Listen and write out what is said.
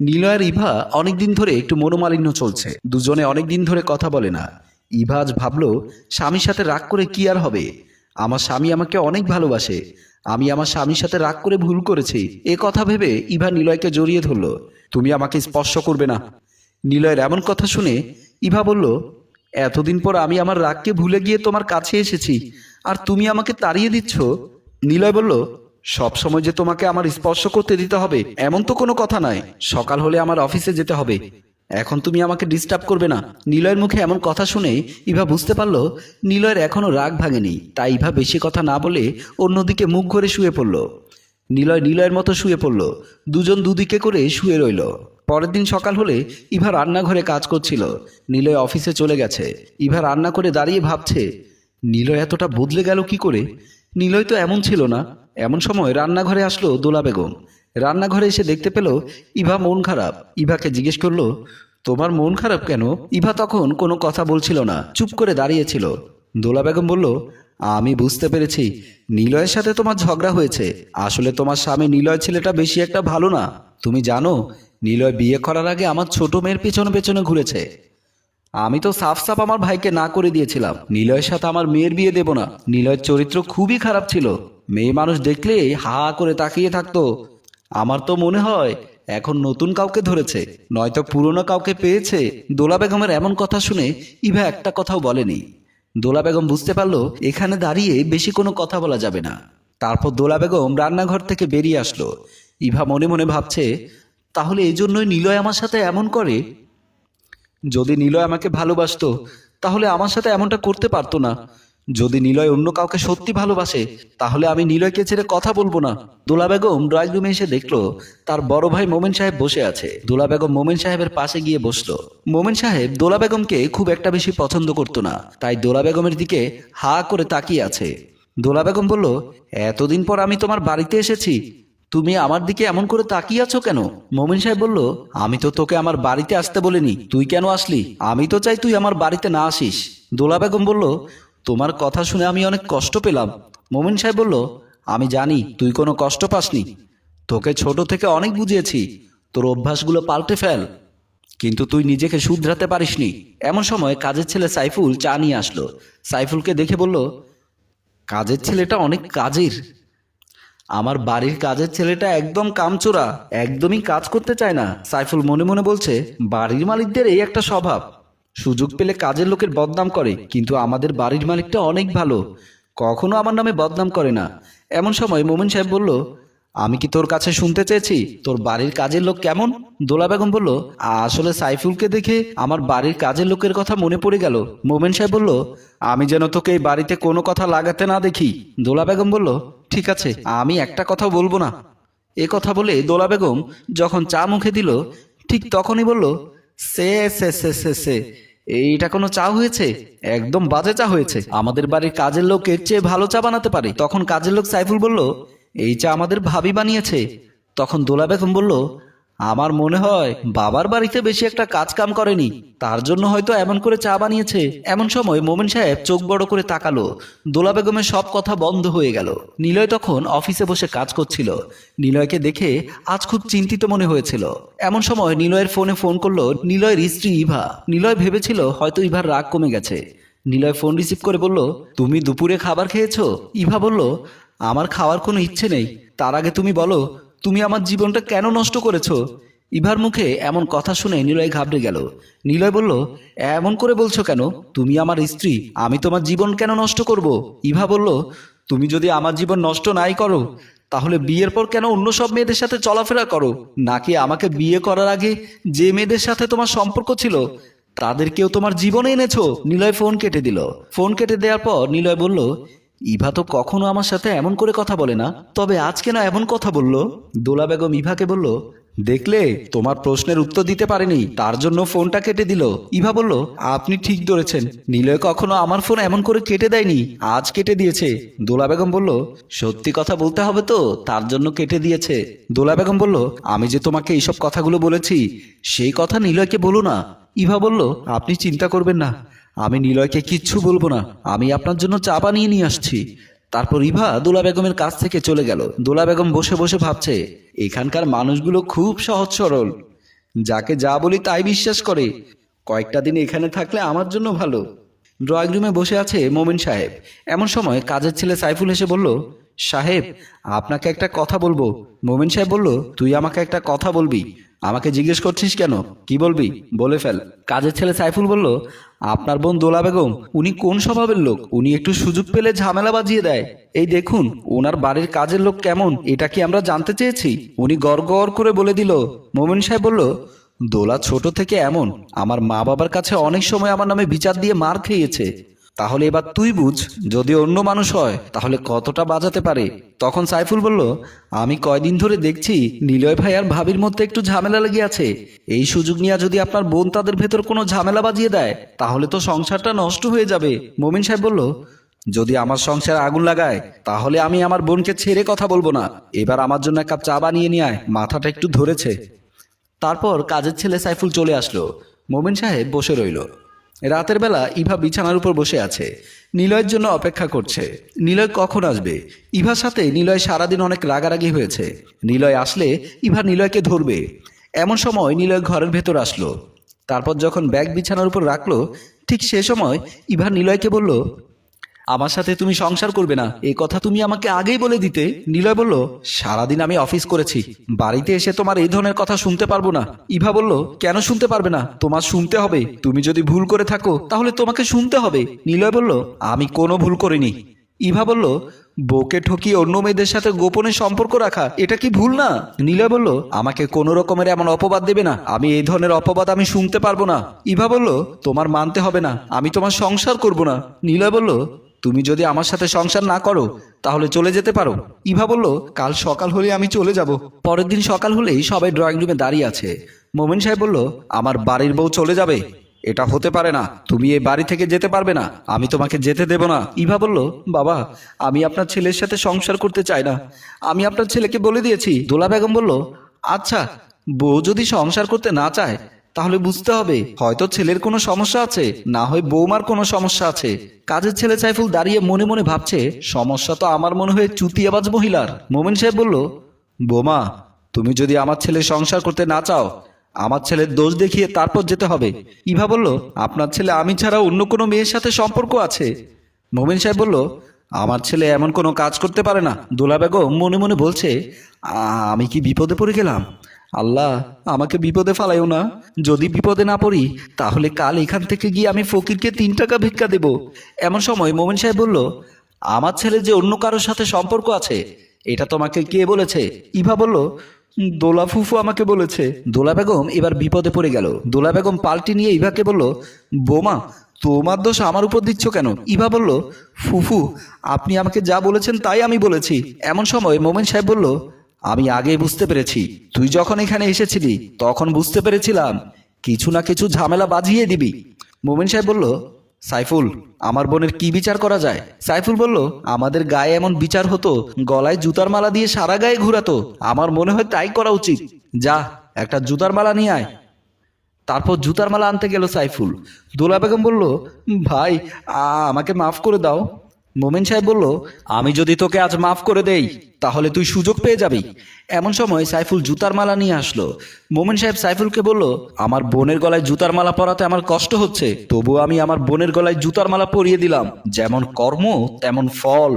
নিলয় আর ইভা অনেকদিন ধরে একটু মনোমালিন্য চলছে, দুজনে অনেকদিন ধরে কথা বলে না। ইভা আজ ভাবলো স্বামীর সাথে রাগ করে কি আর হবে, আমার স্বামী আমাকে অনেক ভালোবাসে, আমি আমার স্বামীর সাথে রাগ করে ভুল করেছি এ কথা ভেবে ইভা নিলয়কে জড়িয়ে ধরল। তুমি আমাকে স্পর্শ করবে না। নিলয়ের এমন কথা শুনে ইভা বলল, এতদিন পর আমি আমার রাগকে ভুলে গিয়ে তোমার কাছে এসেছি আর তুমি আমাকে তাড়িয়ে দিচ্ছ। নিলয় বলল, সব সময় যে তোমাকে আমার স্পর্শ করতে দিতে হবে এমন তো কোনো কথা নাই, সকাল হলে আমার অফিসে যেতে হবে, এখন তুমি আমাকে ডিস্টার্ব করবে না। নিলয়ের মুখে এমন কথা শুনে ইভা বুঝতে পারল নিলয়ের এখনো রাগ ভাঙেনি, তাই ইভা বেশি কথা না বলে অন্যদিকে মুখ ঘুরে শুয়ে পড়ল। নিলয়ের মতো শুয়ে পড়ল, দুজন দুদিকে করে শুয়ে রইল। পরের দিন সকাল হলে ইভা রান্নাঘরে কাজ করছিল, নিলয় অফিসে চলে গেছে। ইভা রান্না করে দাঁড়িয়ে ভাবছে, নিলয় এতটা বদলে গেল কি করে, নিলয় তো এমন ছিল না। এমন সময় রান্নাঘরে আসলো দোলা বেগম। রান্নাঘরে এসে দেখতে পেল ইভা মন খারাপ। ইভাকে জিজ্ঞেস করলো, তোমার মন খারাপ কেন? ইভা তখন কোনো কথা বলছিল না, চুপ করে দাঁড়িয়েছিল। দোলা বেগম বলল, আমি বুঝতে পেরেছি নিলয়ের সাথে তোমার ঝগড়া হয়েছে। আসলে তোমার স্বামী নিলয় ছেলেটা বেশি একটা ভালো না। তুমি জানো নিলয় বিয়ে করার আগে আমার ছোট মেয়ের পেছনে পেছনে ঘুরেছে। আমি তো সাফ সাফ আমার ভাইকে না করে দিয়েছিলাম, নিলয়ের সাথে আমার মেয়ের বিয়ে দেব না। নিলয়ের চরিত্র খুবই খারাপ ছিল, মেয়ে মানুষ দেখলে হা করে তাকিয়ে থাকতো। আমার তো মনে হয় এখন নতুন কাউকে ধরেছে, নয়তো পুরনো কাউকে পেয়েছে। দোলা বেগমের এমন কথা শুনে ইভা একটা কথাও বলেনি। দোলা বেগম বুঝতে পারলো এখানে দাঁড়িয়ে বেশি কোনো কথা বলা যাবে না। তারপর দোলা বেগম রান্নাঘর থেকে বেরিয়ে আসলো। ইভা মনে মনে ভাবছে, তাহলে এই জন্যই নিলয় আমার সাথে এমন করে। যদি নিলয় আমাকে ভালোবাসতো তাহলে আমার সাথে এমনটা করতে পারতো না। যদি নিলয় অন্য কাউকে সত্যি ভালোবাসে তাহলে আমি নিলয়কে ছেড়ে কথা বলবো না। দোলা বেগম ড্রয়িং রুমে এসে দেখলো তার বড় ভাই মোমেন সাহেব বসে আছে। দোলা বেগম মোমেন সাহেবের পাশে গিয়ে বসলো। মোমেন সাহেব দোলা বেগমকে খুব একটা বেশি পছন্দ করতো না, তাই দোলা বেগমের দিকে হা করে তাকিয়ে আছে। দোলা বেগম বলল, এতদিন পর আমি তোমার বাড়িতে এসেছি, তুমি আমার দিকে এমন করে তাকিয়ে আছো কেন? মোমিন সাহেব বলল, আমি তো তোকে আমার বাড়িতে আসতে বলিনি, তুই কেন আসলি? আমি তো চাই তুই আমার বাড়িতে না আসিস। দোলা বেগম বলল, তোমার কথা শুনে আমি অনেক কষ্ট পেলাম। মোমিন সাহেব বলল, আমি জানি তুই কোনো কষ্ট পাসনি, তোকে ছোট থেকে অনেক বুঝিয়েছি তোর অভ্যাসগুলো পাল্টে ফেল, কিন্তু তুই নিজেকে শুধরাতে পারিসনি। এমন সময় কাজের ছেলে সাইফুল চা নিয়ে আসলো। সাইফুলকে দেখে বলল, কাজের ছেলেটা অনেক কাজের। আমার বাড়ির কাজের ছেলেটা একদম কামচোরা, একদমই কাজ করতে চায় না। সাইফুল মনে মনে বলছে, বাড়ির মালিকদের এই একটা স্বভাব, সুযোগ পেলে কাজের লোকের বদনাম করে, কিন্তু আমাদের বাড়ির মালিকটা অনেক ভালো, কখনো আমার নামে বদনাম করে না। এমন সময় মোমিন সাহেব বলল, আমি কি তোর কাছে শুনতে চেয়েছি তোর বাড়ির কাজের লোক কেমন? দোলা বেগম বলল, আসলে সাইফুলকে দেখে আমার বাড়ির কাজের লোকের কথা মনে পড়ে গেল। মোমেন সাহেব বলল, আমি যেন তোকে এই বাড়িতে কোনো কথা লাগাতে না দেখি। দোলা বেগম বলল, ঠিক আছে, আমি একটা কথাও বলবো না। এ কথা বলে দোলা বেগম যখন চা মুখে দিল ঠিক তখনই বলল, সে সে সে সে সে এইটা কোনো চা হয়েছে? একদম বাজে চা হয়েছে, আমাদের বাড়ির কাজের লোক এর চেয়ে ভালো চা বানাতে পারে। তখন কাজের লোক সাইফুল বলল, এই চা আমাদের ভাবি বানিয়েছে। তখন দোলা বেগম বলল, আমার মনে হয় বাবার বাড়িতে বেশি একটা কাজ কাম করেনি, তার জন্য হয়তো এমন করে চা বানিয়েছে। এমন সময় মোমেন সাহেব চোখ বড় করে তাকালো। দোলা বেগমের সব কথা বন্ধ হয়ে গেল। নিলয় তখন অফিসে বসে কাজ করছিল। নিলয়কে দেখে আজ খুব চিন্তিত মনে হয়েছিল। এমন সময় নিলয়ের ফোনে ফোন করলো নিলয়ের স্ত্রী ইভা। নিলয় ভেবেছিল হয়তো ইভার রাগ কমে গেছে। নিলয় ফোন রিসিভ করে বলল, তুমি দুপুরে খাবার খেয়েছো? ইভা বলল, আমার খাওয়ার কোনো ইচ্ছে নেই, তার আগে তুমি বলো তুমি আমার জীবনটা কেন নষ্ট করেছো? ইভার মুখে এমন কথা শুনে নিলয় ঘাবড়ে গেল। নিলয় বলল, এমন করে বলছো কেন? তুমি আমার স্ত্রী, আমি তোমার জীবন কেন নষ্ট করব? ইভা বলল, তুমি যদি আমার জীবন নষ্ট নাই করো তাহলে বিয়ের পর কেন অন্য সব মেয়েদের সাথে চলাফেরা করো? নাকি আমাকে বিয়ে করার আগে যে মেয়েদের সাথে তোমার সম্পর্ক ছিল তাদেরকেও তোমার জীবনে এনেছো? নিলয় ফোন কেটে দিল। ফোন কেটে দেওয়ার পর নিলয় বলল, ইভা তো কখনো আমার সাথে এমন করে কথা বলে না, তবে আজ কেন এমন কথা বলল? দোলা বেগম ইভাকে বলল, দেখলে তোমার প্রশ্নের উত্তর দিতে পারেনি, তার জন্য ফোনটা কেটে দিল। ইভা বলল, আপনি ঠিক ধরেছেন, নিলয় কখনো আমার ফোন এমন করে কেটে দেয়নি, আজ কেটে দিয়েছে। দোলা বেগম বলল, সত্যি কথা বলতে হবে তো, তার জন্য কেটে দিয়েছে। দোলা বেগম বলল, আমি যে তোমাকে এইসব কথাগুলো বলেছি সেই কথা নিলয়কে বলো না। ইভা বলল, আপনি চিন্তা করবেন না, আমি নিলয়কে কিচ্ছু বলবো না, আমি আপনার জন্য চা বানিয়ে নিয়ে আসছি। তারপর ইভা দোলা বেগমের কাছ থেকে চলে গেল। দোলা বেগম বসে বসে ভাবছে, এখানকার মানুষগুলো খুব সহজ সরল, যাকে যা বলি তাই বিশ্বাস করে। কয়েকটা দিন এখানে থাকলে আমার জন্য ভালো। ড্রয়িং রুমে বসে আছে মোমিন সাহেব। এমন সময় কাজের ছেলে সাইফুল এসে বলল, সাহেব আপনাকে একটা কথা বলবো। মোমিন সাহেব বলল, তুই আমাকে একটা কথা বলবি? আমাকে জিজ্ঞেস করছিস কেন? কি বলবি বলে ফেল। কাজের ছেলে সাইফুল বলল, আপনার বোন দোলা বেগম উনি কোন স্বভাবের লোক? উনি একটু সুযোগ পেলে ঝামেলা বাজিয়ে দেয়। এই দেখুন ওনার বাড়ির কাজের লোক কেমন, এটা কি আমরা জানতে চেয়েছি? উনি গড় গড় করে বলে দিল। মোমিন সাহেব বলল, দোলা ছোট থেকে এমন, আমার মা বাবার কাছে অনেক সময় আমার নামে বিচার দিয়ে মার খেয়েছে। তাহলে এবার তুই বুঝ, যদি অন্য মানুষ হয় তাহলে কতটা বাজাতে পারে। তখন সাইফুল বলল, আমি কয়দিন ধরে দেখছি নিলয় ভাই আর ভাবির মধ্যে একটু ঝামেলা লেগে আছে। এই সুযোগ নিয়ে যদি আপনার বোন তাদের ভেতর কোনো ঝামেলা বাজিয়ে দেয় তাহলে তো সংসারটা নষ্ট হয়ে যাবে। মোমিন সাহেব বলল, যদি আমার সংসারে আগুন লাগায় তাহলে আমি আমার বোনকে ছেড়ে কথা বলবো না। এবার আমার জন্য এক কাপ চা বানিয়ে নিয়ে আয়, মাথাটা একটু ধরেছে। তারপর কাজের ছেলে সাইফুল চলে আসলো। মোমিন সাহেব বসে রইল। রাতের বেলা ইভা বিছানার উপর বসে আছে, নিলয়ের জন্য অপেক্ষা করছে। নিলয় কখন আসবে? ইভার সাথে নিলয় সারাদিন অনেক রাগারাগি হয়েছে। নিলয় আসলে ইভা নিলয়কে ধরবে। এমন সময় নিলয় ঘরের ভেতর আসলো। তারপর যখন ব্যাগ বিছানার উপর রাখলো, ঠিক সে সময় ইভা নিলয়কে বলল, আমার সাথে তুমি সংসার করবে না, এই কথা তুমি আমাকে আগেই বলে দিতে। নিলয় বলল, সারাদিন আমি অফিস করেছি, বাড়িতে এসে তোমার এই ধরনের কথা শুনতে পারবো না। ইভা বলল, কেন শুনতে পারবে না? তোমার শুনতে হবে। তুমি যদি ভুল করে থাকো তাহলে তোমাকে শুনতে হবে। নিলয় বলল, আমি কোনো ভুল করিনি। ইভা বলল, বউকে ঠকিয়ে অন্য মেয়েদের সাথে গোপনে সম্পর্ক রাখা এটা কি ভুল না? নিলয় বলল, আমাকে কোনো রকমের এমন অপবাদ দেবে না, আমি এই ধরনের অপবাদ আমি শুনতে পারবো না। ইভা বলল, তোমার মানতে হবে না, আমি তোমার সংসার করব না। নিলয় বলল, তুমি যদি আমার সাথে সংসার না করো তাহলে চলে যেতে পারো। ইভা বলল, কাল সকাল হলে আমি চলে যাব। পরের দিন সকাল হলেই সবাই ড্রয়িং রুমে দাঁড়িয়ে আছে। মোমিন সাহেব বলল, আমার বাড়ির বউ চলে যাবে? এটা হতে পারে না, তুমি এই বাড়ি থেকে যেতে পারবে না, আমি তোমাকে যেতে দেব না। ইভা বলল, বাবা আমি আপনার ছেলের সাথে সংসার করতে চাই না, আমি আপনার ছেলেকে বলে দিয়েছি। দোলা বেগম বলল, আচ্ছা বউ যদি সংসার করতে না চায় তাহলে বুঝতে হবে হয়তো ছেলের কোনো সমস্যা আছে, না হয় বৌমার কোনো সমস্যা আছে। কাজের ছেলে সাইফুল দাঁড়িয়ে মনে মনে ভাবছে, সমস্যা তো আমার মনে হয় চুতিয়াবাজ মহিলার। মোমিন সাহেব বলল, বৌমা তুমি যদি আমার ছেলে সংসার করতে না চাও আমার ছেলের দোষ দেখিয়ে তারপর যেতে হবে। ইভা বলল, আপনার ছেলে আমি ছাড়া অন্য কোনো মেয়ের সাথে সম্পর্ক আছে? মোমিন সাহেব বলল, আমার ছেলে এমন কোনো কাজ করতে পারে না। দোলা বেগম মনে মনে বলছে, আমি কি বিপদে পড়ে গেলাম? আল্লাহ আমাকে বিপদে ফালাইও না। যদি বিপদে না পড়ি তাহলে কাল এখান থেকে গিয়ে আমি ফকিরকে 3 টাকা ভিক্ষা দেব। এমন সময় মোমিন সাহেব বলল, আমার ছেলে যে অন্য কারোর সাথে সম্পর্ক আছে এটা তোমাকে কে বলেছে? ইভা বলল, দোলা ফুফু আমাকে বলেছে। দোলা বেগম এবার বিপদে পড়ে গেল। দোলা বেগম পাল্টি নিয়ে ইভাকে বলল, বোমা তোমার দোষ আমার উপর দিচ্ছ কেন? ইভা বলল, ফুফু আপনি আমাকে যা বলেছেন তাই আমি বলেছি। এমন সময় মোমিন সাহেব বলল, আমি আগে বুঝতে পেরেছি, তুই যখন এখানে এসেছিলি তখন বুঝতে পেরেছিলাম কিছু না কিছু ঝামেলা বাজিয়ে দিবি। মোমিন সাহেব বলল, সাইফুল আমার বোনের কি বিচার করা যায়? সাইফুল বলল, আমাদের গায়ে এমন বিচার হতো গলায় জুতার মালা দিয়ে সারা গায়ে ঘুরাতো, আমার মনে হয় তাই করা উচিত। যা একটা জুতার মালা নিয়ে আয়। তারপর জুতার মালা আনতে গেল সাইফুল। দোলা বেগম বলল, ভাই আমাকে মাফ করে দাও। মোমিন সাহেব বলল, আমি যদি তোকে আজ মাফ করে দেই তাহলে তুই সুযোগ পেয়ে যাবি। এমন সময় সাইফুল জুতার মালা নিয়ে আসলো। মোমিন সাহেব সাইফুলকে বলল, আমার বোনের গলায় জুতার মালা পরাতে আমার কষ্ট হচ্ছে, তবু আমি আমার বোনের গলায় জুতার মালা পরিয়ে দিলাম। যেমন কর্ম তেমন ফল।